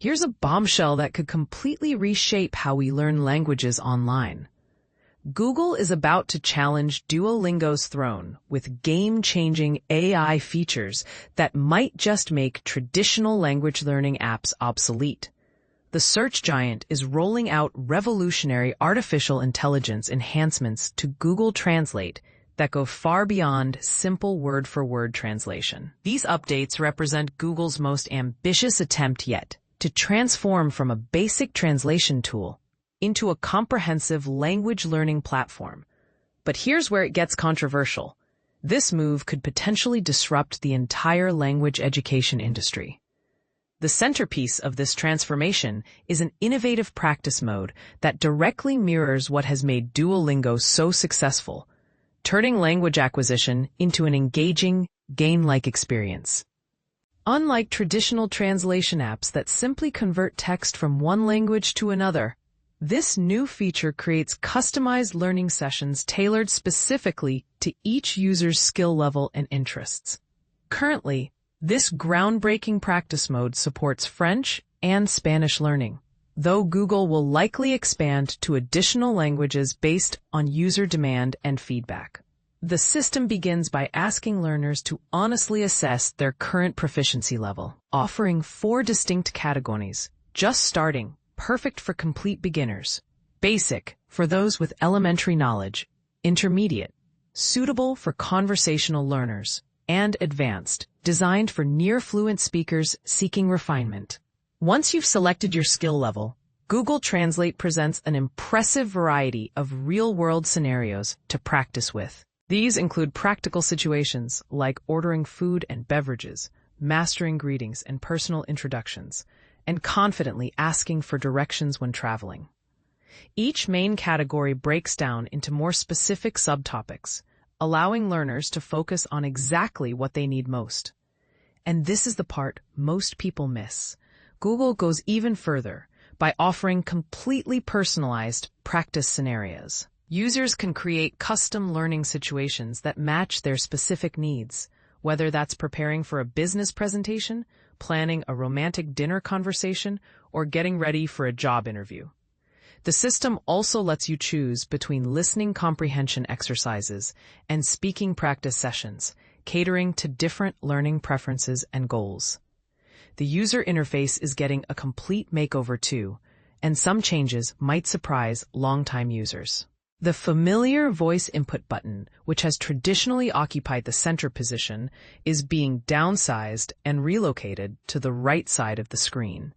Here's a bombshell that could completely reshape how we learn languages online. Google is about to challenge Duolingo's throne with game-changing AI features that might just make traditional language learning apps obsolete. The search giant is rolling out revolutionary artificial intelligence enhancements to Google Translate that go far beyond simple word-for-word translation. These updates represent Google's most ambitious attempt yet to transform from a basic translation tool into a comprehensive language learning platform. But here's where it gets controversial. This move could potentially disrupt the entire language education industry. The centerpiece of this transformation is an innovative practice mode that directly mirrors what has made Duolingo so successful, turning language acquisition into an engaging, game-like experience. Unlike traditional translation apps that simply convert text from one language to another, this new feature creates customized learning sessions tailored specifically to each user's skill level and interests. Currently, this groundbreaking practice mode supports French and Spanish learning, though Google will likely expand to additional languages based on user demand and feedback. The system begins by asking learners to honestly assess their current proficiency level, offering 4 distinct categories: just starting, perfect for complete beginners; basic, for those with elementary knowledge; intermediate, suitable for conversational learners; and advanced, designed for near-fluent speakers seeking refinement. Once you've selected your skill level, Google Translate presents an impressive variety of real-world scenarios to practice with. These include practical situations like ordering food and beverages, mastering greetings and personal introductions, and confidently asking for directions when traveling. Each main category breaks down into more specific subtopics, allowing learners to focus on exactly what they need most. And this is the part most people miss. Google goes even further by offering completely personalized practice scenarios. Users can create custom learning situations that match their specific needs, whether that's preparing for a business presentation, planning a romantic dinner conversation, or getting ready for a job interview. The system also lets you choose between listening comprehension exercises and speaking practice sessions, catering to different learning preferences and goals. The user interface is getting a complete makeover too, and some changes might surprise longtime users. The familiar voice input button, which has traditionally occupied the center position, is being downsized and relocated to the right side of the screen.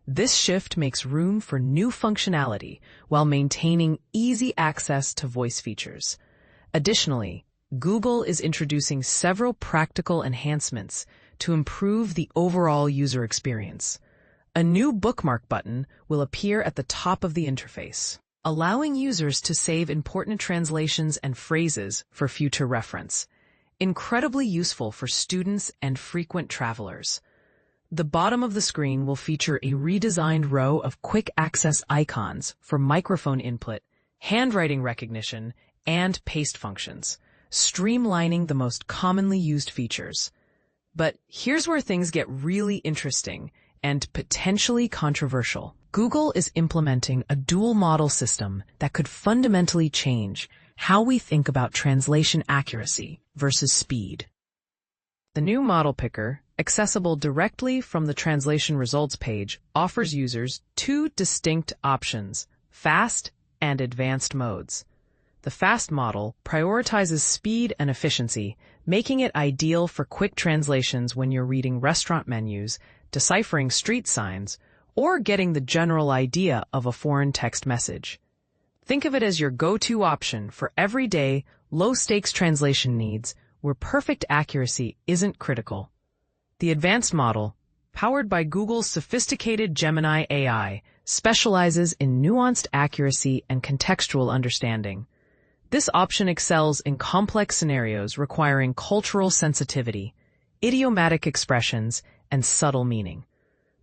This shift makes room for new functionality while maintaining easy access to voice features. Additionally, Google is introducing several practical enhancements to improve the overall user experience. A new bookmark button will appear at the top of the interface, allowing users to save important translations and phrases for future reference. Incredibly useful for students and frequent travelers. The bottom of the screen will feature a redesigned row of quick access icons for microphone input, handwriting recognition, and paste functions, streamlining the most commonly used features. But here's where things get really interesting and potentially controversial. Google is implementing a dual model system that could fundamentally change how we think about translation accuracy versus speed. The new model picker, accessible directly from the translation results page, offers users 2 distinct options: fast and advanced modes. The fast model prioritizes speed and efficiency, making it ideal for quick translations when you're reading restaurant menus, deciphering street signs, or getting the general idea of a foreign text message. Think of it as your go-to option for everyday, low-stakes translation needs where perfect accuracy isn't critical. The advanced model, powered by Google's sophisticated Gemini AI, specializes in nuanced accuracy and contextual understanding. This option excels in complex scenarios requiring cultural sensitivity, idiomatic expressions, and subtle meaning.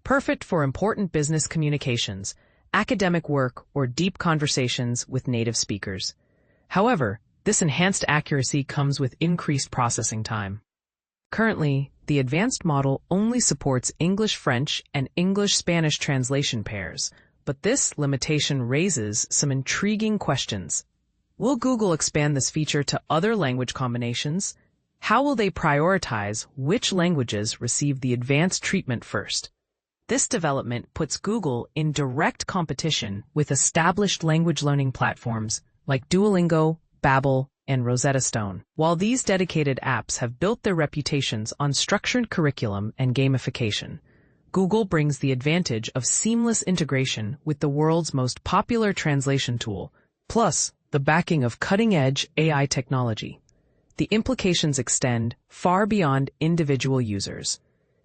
Perfect for important business communications, academic work, or deep conversations with native speakers. However, this enhanced accuracy comes with increased processing time. Currently, The advanced model only supports English-French and English-Spanish translation pairs, but this limitation raises some intriguing questions. Will Google expand this feature to other language combinations? How will they prioritize which languages receive the advanced treatment first? This development puts Google in direct competition with established language learning platforms like Duolingo, Babbel, and Rosetta Stone. While these dedicated apps have built their reputations on structured curriculum and gamification, Google brings the advantage of seamless integration with the world's most popular translation tool, plus the backing of cutting-edge AI technology. The implications extend far beyond individual users.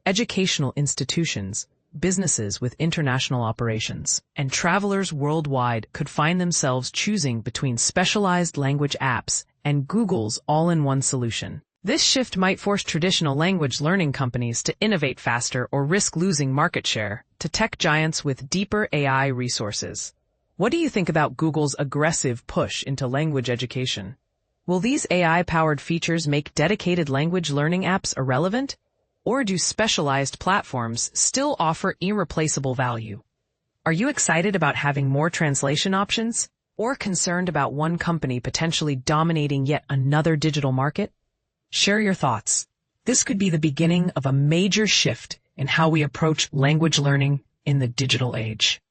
Educational institutions, businesses with international operations, and travelers worldwide could find themselves choosing between specialized language apps and Google's all-in-one solution. This shift might force traditional language learning companies to innovate faster or risk losing market share to tech giants with deeper AI resources. What do you think about Google's aggressive push into language education? Will these AI-powered features make dedicated language learning apps irrelevant? Or do specialized platforms still offer irreplaceable value? Are you excited about having more translation options? Or concerned about one company potentially dominating yet another digital market? Share your thoughts. This could be the beginning of a major shift in how we approach language learning in the digital age.